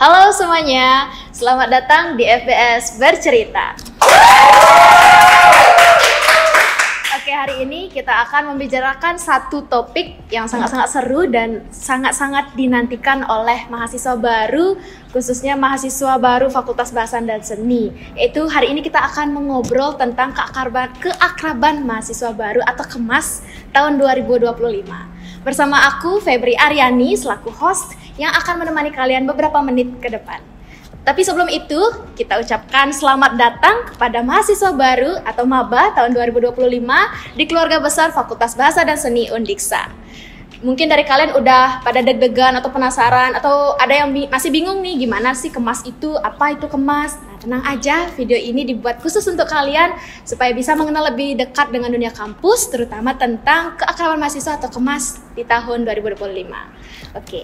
Halo semuanya, selamat datang di FBS Bercerita. Oke, hari ini kita akan membicarakan satu topik yang sangat-sangat seru dan sangat-sangat dinantikan oleh mahasiswa baru, khususnya mahasiswa baru Fakultas Bahasa dan Seni. Yaitu hari ini kita akan mengobrol tentang keakraban mahasiswa baru atau KEMAS tahun 2025. Bersama aku, Febri Aryani, selaku host yang akan menemani kalian beberapa menit ke depan. Tapi sebelum itu, kita ucapkan selamat datang kepada mahasiswa baru atau maba tahun 2025 di keluarga besar Fakultas Bahasa dan Seni Undiksa. Mungkin dari kalian udah pada deg-degan atau penasaran, atau ada yang masih bingung nih gimana sih KEMAS itu, apa itu KEMAS. Nah, tenang aja, video ini dibuat khusus untuk kalian supaya bisa mengenal lebih dekat dengan dunia kampus, terutama tentang keakraban mahasiswa atau KEMAS di tahun 2025. Oke.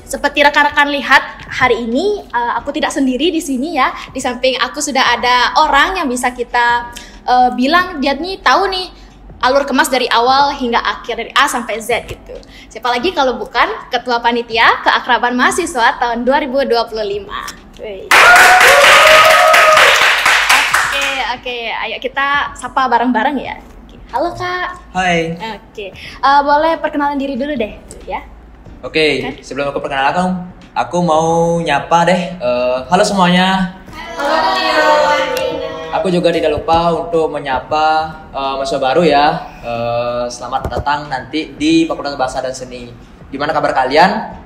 Seperti rekan-rekan lihat, hari ini aku tidak sendiri di sini ya. Di samping aku sudah ada orang yang bisa kita bilang dia nih tahu nih alur KEMAS dari awal hingga akhir, dari A sampai Z gitu. Siapa lagi kalau bukan Ketua Panitia Keakraban Mahasiswa tahun 2025. Oke, ayo kita sapa bareng-bareng ya. Halo Kak. Hai. Oke, boleh perkenalan diri dulu deh ya. Oke, sebelum aku perkenalkan, aku mau nyapa deh. Halo semuanya. Halo. Aku juga tidak lupa untuk menyapa mahasiswa baru ya. Selamat datang nanti di Fakultas Bahasa dan Seni. Gimana kabar kalian?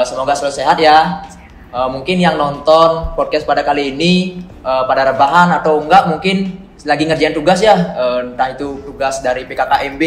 Semoga selalu sehat ya. Mungkin yang nonton podcast pada kali ini pada rebahan atau enggak mungkin lagi ngerjain tugas ya, entah itu tugas dari PKKMB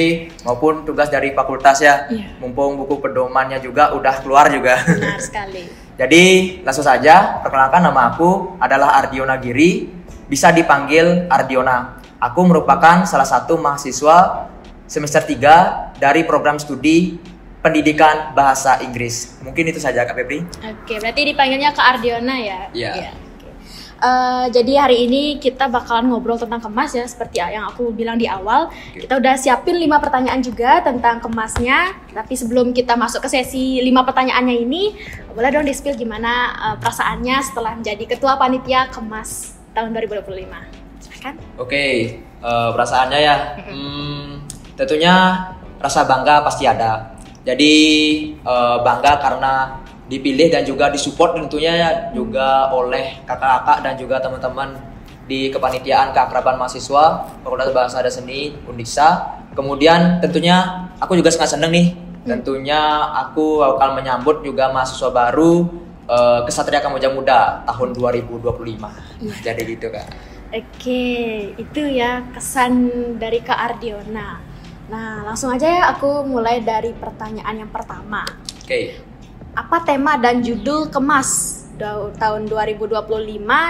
maupun tugas dari fakultas ya. Mumpung buku pedomannya juga udah keluar juga. Benar sekali. Jadi langsung saja perkenalkan, nama aku adalah Ardiona Giri, bisa dipanggil Ardiona. Aku merupakan salah satu mahasiswa semester 3 dari program studi pendidikan bahasa Inggris. Mungkin itu saja Kak Febri. Oke, berarti dipanggilnya Kak Ardiona ya? Iya. Jadi hari ini kita bakalan ngobrol tentang KEMAS ya, seperti yang aku bilang di awal. Kita udah siapin 5 pertanyaan juga tentang KEMASnya. Tapi sebelum kita masuk ke sesi 5 pertanyaannya ini, boleh dong di-spill gimana perasaannya setelah menjadi Ketua Panitia KEMAS tahun 2025. Silahkan. Oke, perasaannya ya, tentunya rasa bangga pasti ada. Jadi bangga karena dipilih dan juga disupport tentunya ya juga oleh kakak-kakak dan juga teman-teman di kepanitiaan keakraban mahasiswa Fakultas Bahasa dan Seni Undiksa. Kemudian tentunya aku juga sangat senang nih. Tentunya aku akan menyambut juga mahasiswa baru Kesatria Kamojang Muda tahun 2025. Jadi gitu Kak. Oke, itu ya kesan dari Kak Ardiona. Nah, langsung aja ya aku mulai dari pertanyaan yang pertama. Oke. Apa tema dan judul KEMAS tahun 2025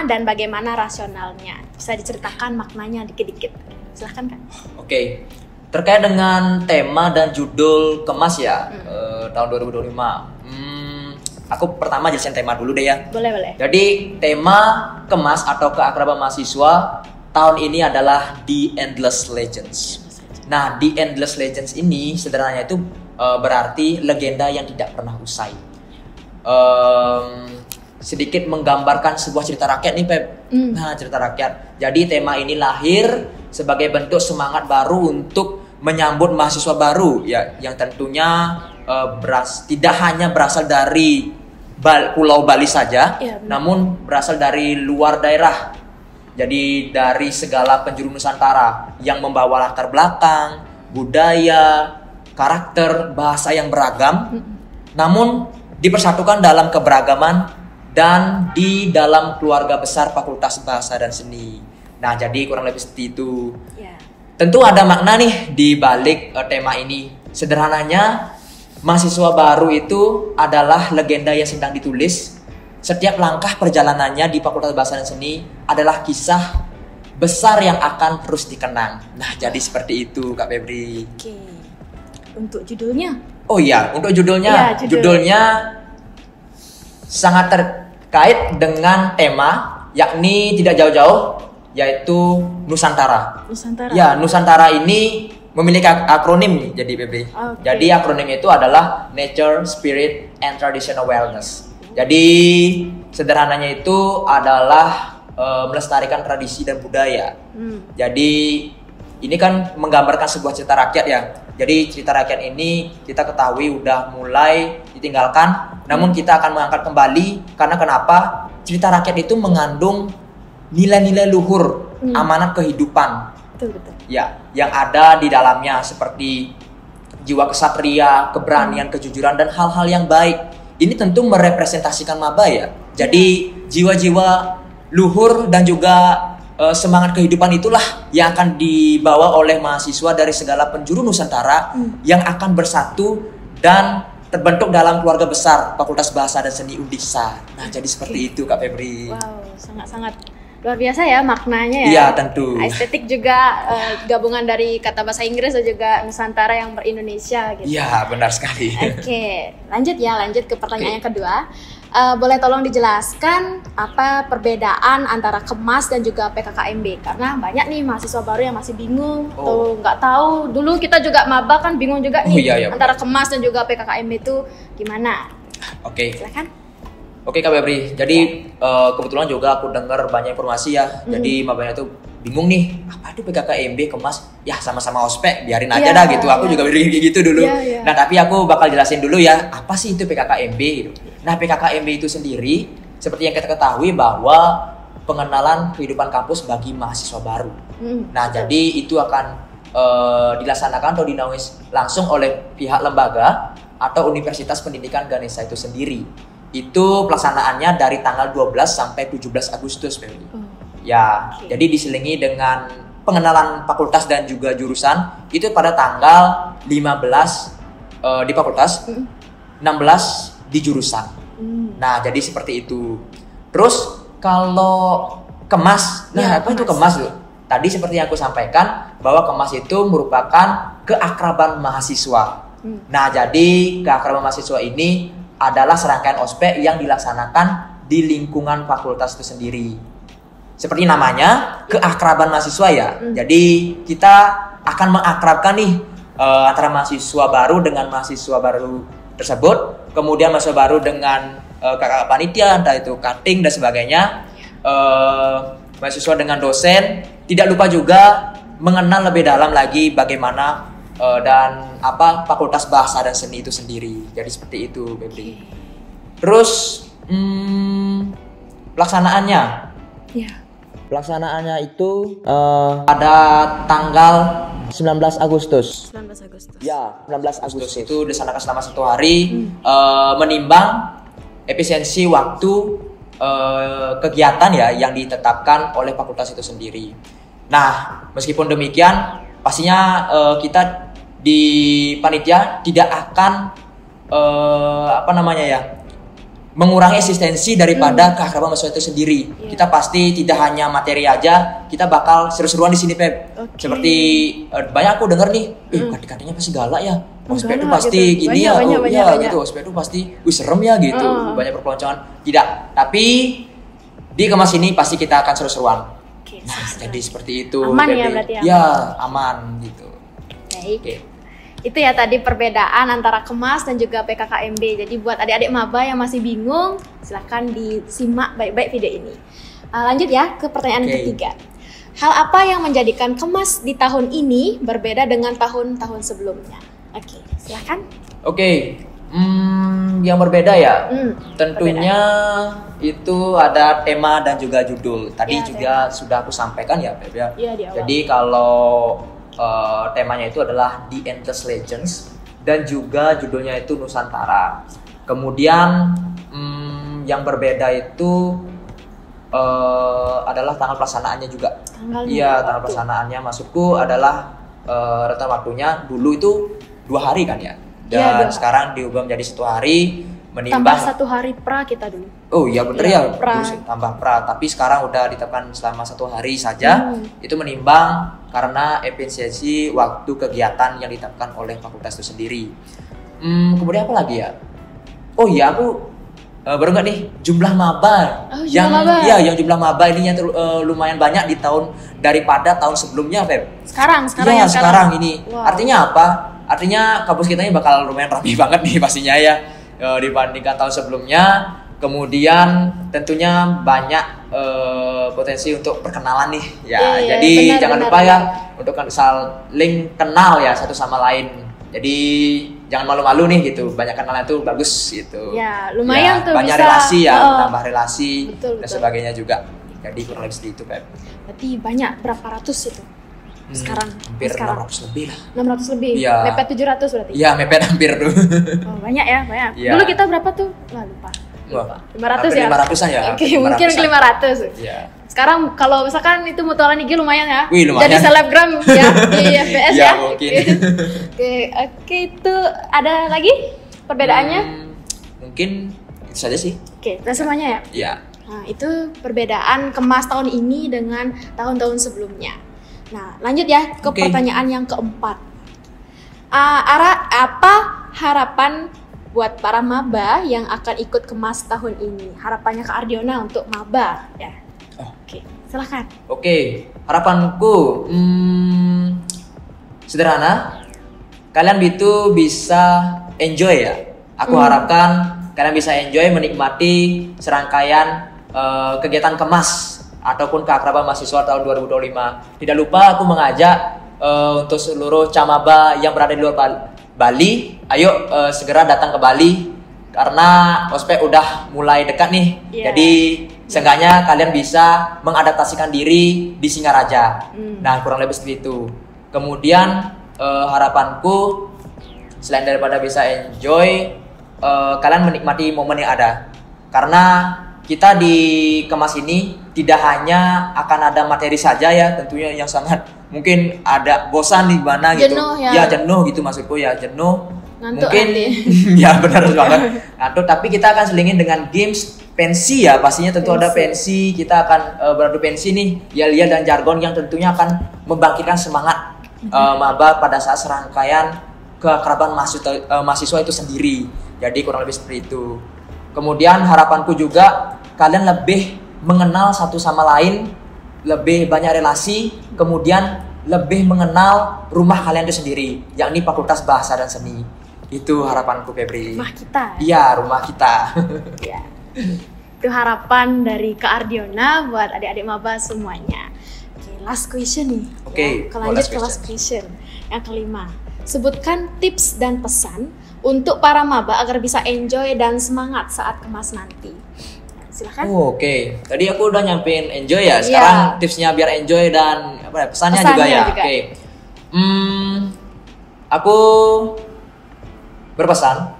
dan bagaimana rasionalnya? Bisa diceritakan maknanya dikit-dikit. Silahkan Kak. Oke. Terkait dengan tema dan judul KEMAS ya, tahun 2025. Aku pertama jelasin tema dulu deh ya. Boleh. Jadi tema KEMAS atau keakraban mahasiswa tahun ini adalah The Endless Legends. Nah, The Endless Legends ini sederhananya itu berarti legenda yang tidak pernah usai. Sedikit menggambarkan sebuah cerita rakyat nih Pep. Nah, cerita rakyat. Jadi tema ini lahir sebagai bentuk semangat baru untuk menyambut mahasiswa baru ya, yang tentunya tidak hanya berasal dari Pulau Bali saja, namun berasal dari luar daerah. Jadi dari segala penjuru Nusantara yang membawa latar belakang, budaya, karakter, bahasa yang beragam, namun dipersatukan dalam keberagaman dan di dalam keluarga besar Fakultas Bahasa dan Seni. Nah, jadi kurang lebih seperti itu. Tentu ada makna nih di balik tema ini. Sederhananya, mahasiswa baru itu adalah legenda yang sedang ditulis. Setiap langkah perjalanannya di Fakultas Bahasa dan Seni adalah kisah besar yang akan terus dikenang. Nah, jadi seperti itu Kak Febri. Oke. Untuk judulnya? Oh iya, untuk judulnya. Judulnya sangat terkait dengan tema, yakni tidak jauh-jauh, yaitu Nusantara. Ya, Nusantara ini memiliki akronim jadi PB. Jadi akronimnya itu adalah Nature, Spirit, and Traditional Wellness. Jadi sederhananya itu adalah melestarikan tradisi dan budaya. Jadi ini kan menggambarkan sebuah cerita rakyat ya. Jadi cerita rakyat ini kita ketahui udah mulai ditinggalkan, namun kita akan mengangkat kembali karena kenapa? Cerita rakyat itu mengandung nilai-nilai luhur, amanat kehidupan. Betul. Ya, yang ada di dalamnya seperti jiwa kesatria, keberanian, kejujuran dan hal-hal yang baik. Ini tentu merepresentasikan maba ya. Jadi jiwa-jiwa luhur dan juga semangat kehidupan itulah yang akan dibawa oleh mahasiswa dari segala penjuru Nusantara yang akan bersatu dan terbentuk dalam keluarga besar Fakultas Bahasa dan Seni Undiksa. Nah, jadi seperti itu Kak Febri. Wow, sangat-sangat luar biasa ya maknanya ya. Iya, tentu. Estetik juga gabungan dari kata bahasa Inggris dan juga Nusantara yang ber-Indonesia gitu. Iya, benar sekali. Oke, lanjut ke pertanyaan yang kedua. Boleh tolong dijelaskan apa perbedaan antara KEMAS dan juga PKKMB? Karena banyak nih mahasiswa baru yang masih bingung atau nggak tahu. Dulu kita juga maba kan bingung juga nih antara KEMAS dan juga PKKMB itu gimana? Oke. Silakan. Oke Kak Febri, jadi kebetulan juga aku dengar banyak informasi ya. Jadi mabanya tuh bingung nih, apa itu PKKMB, KEMAS? Ya sama-sama ospek, biarin aja dah gitu. Aku juga kayak gitu dulu. Nah tapi aku bakal jelasin dulu ya, apa sih itu PKKMB gitu. Nah PKKMB itu sendiri, seperti yang kita ketahui bahwa pengenalan kehidupan kampus bagi mahasiswa baru. Nah jadi itu akan dilaksanakan atau dinaungi langsung oleh pihak lembaga atau Universitas Pendidikan Ganesha itu sendiri. Itu pelaksanaannya dari tanggal 12 sampai 17 Agustus, Febri. Ya, jadi diselingi dengan pengenalan fakultas dan juga jurusan itu pada tanggal 15 di fakultas, 16 di jurusan. Nah, jadi seperti itu. Terus kalau KEMAS, nah apa itu KEMAS loh? Tadi seperti yang aku sampaikan bahwa KEMAS itu merupakan keakraban mahasiswa. Nah, jadi keakraban mahasiswa ini adalah serangkaian ospek yang dilaksanakan di lingkungan fakultas itu sendiri. Seperti namanya, keakraban mahasiswa ya. Jadi kita akan mengakrabkan nih antara mahasiswa baru dengan mahasiswa baru tersebut. Kemudian mahasiswa baru dengan kakak panitia, entah itu cutting dan sebagainya. Mahasiswa dengan dosen. Tidak lupa juga mengenal lebih dalam lagi bagaimana dan apa Fakultas Bahasa dan Seni itu sendiri. Jadi seperti itu, Febri. Terus pelaksanaannya. Pelaksanaannya itu pada tanggal 19 Agustus. 19 Agustus. Ya, 19 Agustus itu dilaksanakan selama 1 hari menimbang efisiensi waktu kegiatan ya yang ditetapkan oleh fakultas itu sendiri. Nah, meskipun demikian pastinya kita di panitia tidak akan mengurangi eksistensi daripada keakraban mahasiswa itu sendiri. Kita pasti tidak hanya materi aja, kita bakal seru-seruan di sini, Pep. Seperti banyak aku dengar nih, katanya pasti galak ya. Ospek itu pasti gini ya, gitu. Ospek itu pasti serem ya gitu. Banyak perpeloncoan. Tidak, tapi di KEMAS ini pasti kita akan seru-seruan. Nah, jadi seperti itu. Aman ya berarti ya? Ya, aman gitu. Baik. Itu ya tadi perbedaan antara KEMAS dan juga PKKMB. Jadi buat adik-adik maba yang masih bingung, silahkan disimak baik-baik video ini. Lanjut ya ke pertanyaan ketiga. Hal apa yang menjadikan KEMAS di tahun ini berbeda dengan tahun-tahun sebelumnya? Oke, silahkan. Yang berbeda ya, tentunya itu ada tema dan juga judul. Tadi juga sudah aku sampaikan ya, Beb ya. Jadi kalau temanya itu adalah The Endless Legends dan juga judulnya itu Nusantara. Kemudian yang berbeda itu adalah tanggal pelaksanaannya juga. Iya, tanggal pelaksanaannya maksudku adalah rentang waktunya dulu itu 2 hari kan ya. Dan sekarang diubah menjadi 1 hari menimbang tambah 1 hari pra kita dulu. Oh iya bener ya, tambah pra. Tapi sekarang udah ditetapkan selama 1 hari saja. Itu menimbang karena efisiensi waktu kegiatan yang ditetapkan oleh fakultas itu sendiri. Kemudian apa lagi ya? Oh iya, aku baru nggak nih jumlah maba yang jumlah maba ini yang lumayan banyak di tahun daripada tahun sebelumnya, Feb. Sekarang ini. Artinya apa? Artinya kampus kita ini bakal lumayan ramai banget nih pastinya ya. Dibandingkan tahun sebelumnya. Kemudian tentunya banyak potensi untuk perkenalan nih ya. Iya, Jadi benar, jangan benar, lupa ya benar. untuk saling kenal ya satu sama lain. Jadi jangan malu-malu nih gitu. Banyak kenalan itu bagus gitu. Ya, lumayan tuh banyak bisa. relasi ya, nambah relasi Betul, dan betul. sebagainya juga. Jadi kurang lebih seperti itu, Pep. Berarti banyak berapa ratus itu? Sekarang Hampir sekarang 600 lebih lah. 600 lebih. Iya. Mepet 700 berarti. Iya, mepet hampir tuh. Oh, banyak ya, banyak. Iya. Dulu kita berapa tuh? Wah, lupa. Wah, 500 ya? 500-an ya. Oke, hampir mungkin 500-an. 500. Iya. Sekarang kalau misalkan itu mutualan IG lumayan ya. Wih, lumayan. Jadi selebgram ya di FBS Iya, ya. mungkin. Oke, itu ada lagi perbedaannya? Mungkin itu saja sih. Oke, dan semuanya ya. Iya. Nah, itu perbedaan kemas tahun ini dengan tahun-tahun sebelumnya. Nah, lanjut ya ke Oke. pertanyaan yang keempat. Apa harapan buat para maba yang akan ikut kemas tahun ini? Harapannya ke Ardiona untuk maba ya. Oh. Oke, silakan. Oke, harapanku sederhana. Kalian itu bisa enjoy ya. Aku harapkan kalian bisa enjoy menikmati serangkaian kegiatan kemas ataupun keakraban mahasiswa tahun 2025. Tidak lupa aku mengajak untuk seluruh camaba yang berada di luar Bali, ayo segera datang ke Bali karena ospek udah mulai dekat nih. Iya. Jadi seenggaknya kalian bisa mengadaptasikan diri di Singaraja. Nah, kurang lebih seperti itu. Kemudian harapanku selain daripada bisa enjoy, kalian menikmati momen yang ada. Karena kita di kemas ini tidak hanya akan ada materi saja ya, tentunya yang sangat mungkin ada bosan di mana gitu. Jenuh ya. Jenuh gitu maksudku ya, jenuh. Ngantuk Mungkin nanti. ya benar banget. Ngantuk, tapi kita akan selingin dengan games pensi ya, pastinya tentu ada pensi. Kita akan beradu pensi nih, yel-yel dan jargon yang tentunya akan membangkitkan semangat maba pada saat serangkaian keakraban mahasiswa itu sendiri. Jadi kurang lebih seperti itu. Kemudian harapanku juga kalian lebih mengenal satu sama lain, lebih banyak relasi, kemudian lebih mengenal rumah kalian itu sendiri, yakni Fakultas Bahasa dan Seni. Itu harapanku, Febri. Rumah kita. Iya, rumah kita. Ya. Itu harapan dari Kak Ardiona buat adik-adik maba semuanya. Oke, last question nih. Oke, Ya, lanjut last ke last question. Yang kelima. Sebutkan tips dan pesan untuk para maba agar bisa enjoy dan semangat saat kemas nanti. Silakan. Oh, oke. Tadi aku udah nyampein enjoy ya. Sekarang tipsnya biar enjoy dan apa ya, pesannya juga ya. juga. Oke. Aku berpesan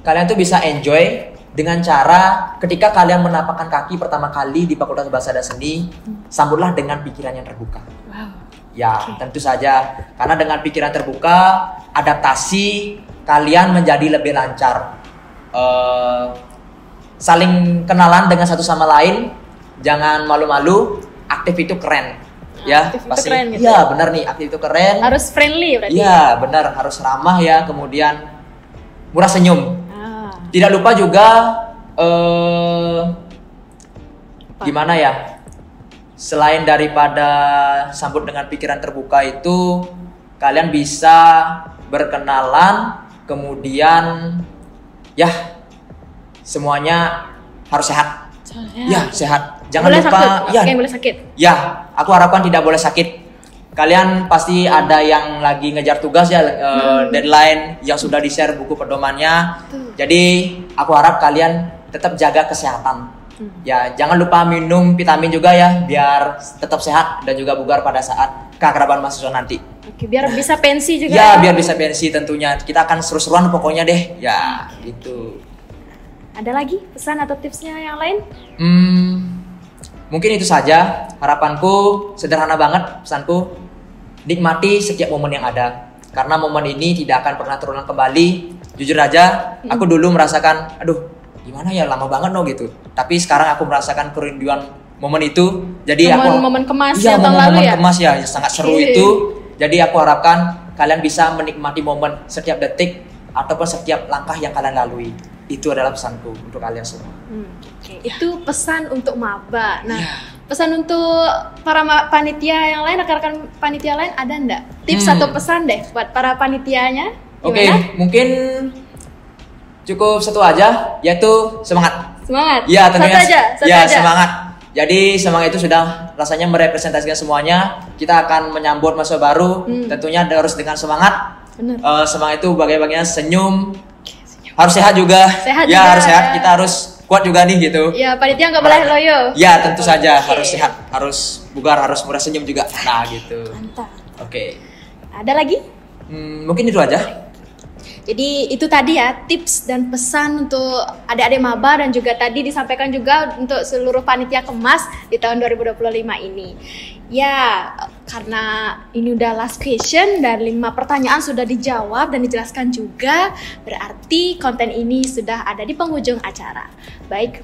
kalian tuh bisa enjoy dengan cara ketika kalian menapakkan kaki pertama kali di Fakultas Bahasa dan Seni, sambutlah dengan pikiran yang terbuka. Wow. Ya, tentu saja. Karena dengan pikiran terbuka, adaptasi kalian menjadi lebih lancar. Saling kenalan dengan satu sama lain, jangan malu-malu. Aktif itu keren, ya aktif itu pasti. keren gitu. Ya benar nih, aktif itu keren. Harus friendly berarti. Ya benar, harus ramah ya. Kemudian murah senyum. Ah, Tidak lupa juga gimana ya? Selain daripada sambut dengan pikiran terbuka itu, kalian bisa berkenalan, kemudian ya semuanya harus sehat. Ya, sehat. Jangan boleh lupa sakit. ya. Oke, boleh sakit. Ya, aku harapkan tidak boleh sakit. Kalian pasti ada yang lagi ngejar tugas ya, deadline yang sudah di-share buku pedomannya. Jadi, aku harap kalian tetap jaga kesehatan. Ya, jangan lupa minum vitamin juga ya, biar tetap sehat dan juga bugar pada saat keakraban mahasiswa nanti. Oke, biar bisa pensi juga. Ya, biar bisa pensi tentunya. Kita akan seru-seruan pokoknya deh. Ya, gitu. Ada lagi pesan atau tipsnya yang lain? Mungkin itu saja harapanku, sederhana banget pesanku. Nikmati setiap momen yang ada, karena momen ini tidak akan pernah terulang kembali. Jujur aja, aku dulu merasakan, aduh gimana ya, lama banget no gitu. Tapi sekarang aku merasakan kerinduan momen itu. Jadi Momen kemas iya, yang tahun lalu momen ya? kemas ya, sangat seru itu. Jadi aku harapkan kalian bisa menikmati momen setiap detik ataupun setiap langkah yang kalian lalui. Itu adalah pesanku untuk kalian semua. Oke. Itu pesan untuk maba. Nah, pesan untuk para panitia yang lain, rekan-rekan panitia lain ada enggak? Tips atau pesan deh buat para panitianya? Oke, Gimana? mungkin cukup satu aja, yaitu semangat. Semangat. Ya, tentunya. Satu Ya, aja. semangat. Jadi semangat itu sudah rasanya merepresentasikan semuanya. Kita akan menyambut masa baru, tentunya harus dengan semangat. Benar. Semangat itu bagaimana senyum. Harus sehat juga. Sehat ya, juga, harus sehat. ya. Kita harus kuat juga nih gitu. Ya, panitia nggak boleh loyo. Ya, tentu saja Oke. harus sehat, harus bugar, harus murah senyum juga. Nah, gitu. Mantap. Oke. Ada lagi? Mungkin itu aja. Jadi itu tadi ya tips dan pesan untuk adik-adik maba dan juga tadi disampaikan juga untuk seluruh panitia kemas di tahun 2025 ini. Ya, karena ini udah last question dan 5 pertanyaan sudah dijawab dan dijelaskan juga, berarti konten ini sudah ada di penghujung acara. Baik,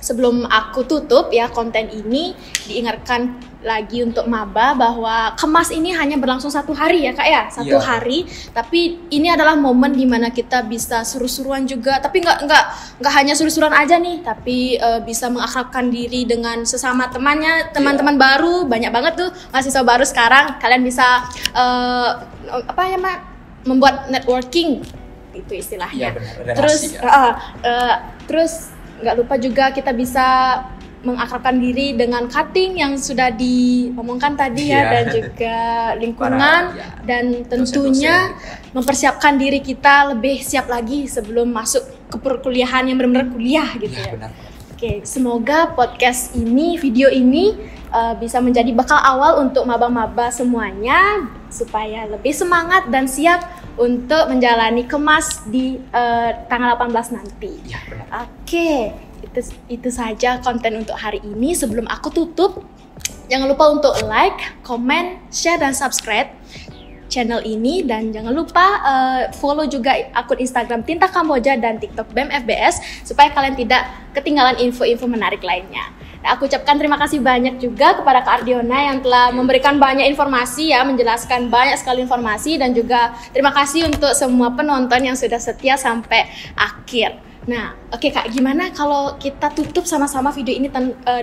sebelum aku tutup ya konten ini, diingatkan lagi untuk maba bahwa kemas ini hanya berlangsung 1 hari ya kak ya, 1 Iya. hari. Tapi ini adalah momen dimana kita bisa seru-seruan juga. Tapi nggak hanya seru-seruan aja nih, tapi bisa mengakrabkan diri dengan sesama temannya, teman-teman baru. Banyak banget tuh mahasiswa baru sekarang. Kalian bisa membuat networking itu istilahnya. Iya, benar, relasi, Terus ya. terus nggak lupa juga kita bisa mengakrabkan diri dengan cutting yang sudah diomongkan tadi ya, Iya. dan juga lingkungan, Ya. dan tentunya Dosen-dosen mempersiapkan diri kita lebih siap lagi sebelum masuk ke perkuliahan yang benar-benar kuliah gitu Iya, ya. benar. Oke, semoga podcast ini, video ini bisa menjadi bekal awal untuk maba-maba semuanya supaya lebih semangat dan siap untuk menjalani kemas di tanggal 18 nanti. Iya, benar. Oke, itu saja konten untuk hari ini. Sebelum aku tutup, jangan lupa untuk like, comment, share, dan subscribe channel ini, dan jangan lupa follow juga akun Instagram Tinta Kamboja dan TikTok BEM FBS supaya kalian tidak ketinggalan info-info menarik lainnya. Nah, aku ucapkan terima kasih banyak juga kepada Kak Ardiona yang telah memberikan banyak informasi ya, menjelaskan banyak sekali informasi, dan juga terima kasih untuk semua penonton yang sudah setia sampai akhir. Nah, oke Kak, gimana kalau kita tutup sama-sama video ini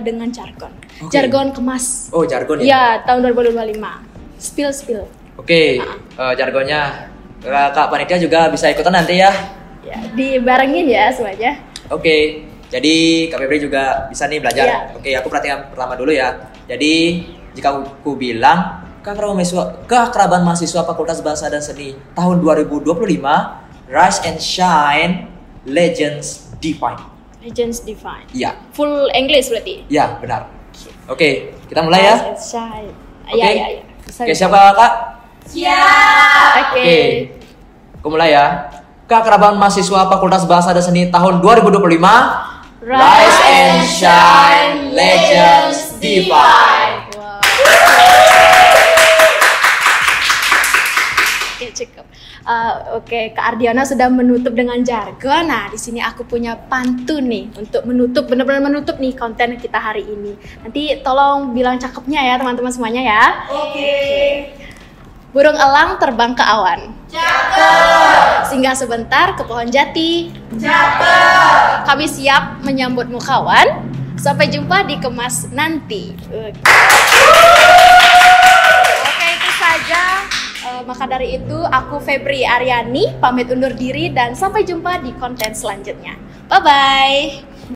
dengan jargon? Oke. Jargon kemas. Oh, jargon ya? Ya, tahun 2025. Spill. Oke, jargonnya Kak Panitia juga bisa ikutan nanti ya. Ya, dibarengin ya semuanya. Oke, jadi Kak Febri juga bisa nih belajar. Iya. Oke, aku perhatikan pertama dulu ya. Jadi, jika aku bilang keakraban mahasiswa Fakultas Bahasa dan Seni tahun 2025, Rise and Shine, Legends Define. Legends Define. Iya, Full English berarti. ya benar. Oke, kita mulai ya. Rise and Shine. Oke. Ya. Oke, siapa Kak? Oke. Aku mulai ya. Keakraban mahasiswa Fakultas Bahasa dan Seni tahun 2025, Rise and Shine, Legends Define. Wow. Oke, cukup. Oke, Kak Ardiana sudah menutup dengan jargon. Nah, di sini aku punya pantun nih untuk menutup, benar-benar menutup nih konten kita hari ini. Nanti tolong bilang cakepnya ya teman-teman semuanya ya. Oke. Burung elang terbang ke awan. Cakep. Singgah sebentar ke pohon jati. Cakep. Kami siap menyambutmu kawan. Sampai jumpa di kemas nanti. Oke, itu saja. Maka dari itu aku Febri Aryani pamit undur diri dan sampai jumpa di konten selanjutnya. Bye bye.